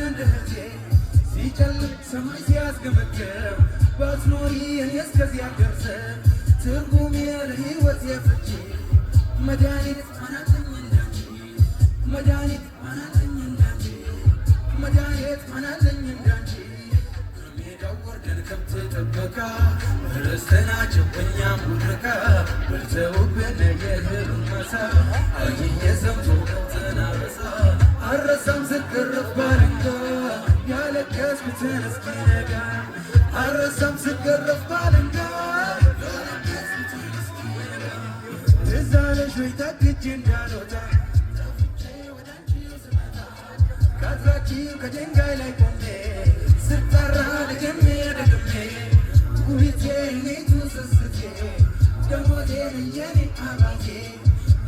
እንደቴ ሲጨልም ሰማይ ሲያስገመግም ባትኖሪ እኔ እስከዚያ ደርሰን ትርጉም የለህይወት የፍቺ መድኃኒት ማናለኝ እንዳንቺ መድኃኒት ማናለኝ እንዳንቺ መድኃኒት ማናለኝ እንዳንቺ ከሜዳው ወርደን ከብት ጥበቃ ረስተናቸው እኛም ውድረካ በልተውብን የእህሉን መሳ አየየ ሰምቶ ገብተን አበሳ አረሳም ስገረፍ ባልንጋ ያለቀስኩትን እስኪነጋ አረሳም ስገረፍ ባልንጋ ያለቀስኩትን እስኪነጋ ትዝ አለሽ ወይ ታግቼ እንዳልወጣ ጠፍቼ ወደ አንቺ ስመጣ ከአጥራችሁ ከድንጋይ ላይ ቆሜ ስጠራ ደግሜ ደግሜ ጉሂቴ ኔቱ ስስቴ ደሞቴን የኔ አባቴ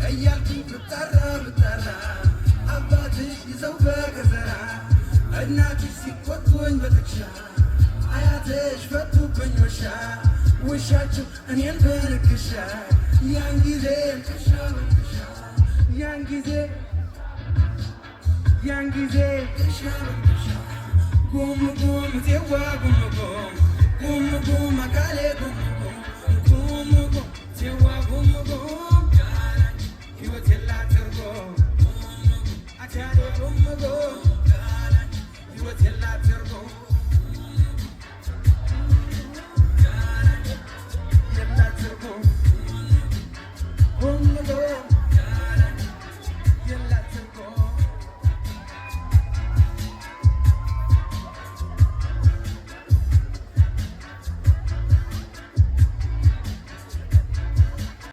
እያልኩኝ ብጠራ አባትሽ ይዘው በገዘራ እናትሽ ሲቆጡኝ በጥቅሻ አያትሽ ፈቱብኝ ውሻችሁ እኔን በንክሻ ያን ጊዜ ያን ጊዜ ጉም ጉም ቴዋ ጉም ጉም ጉም ጉም አካሌ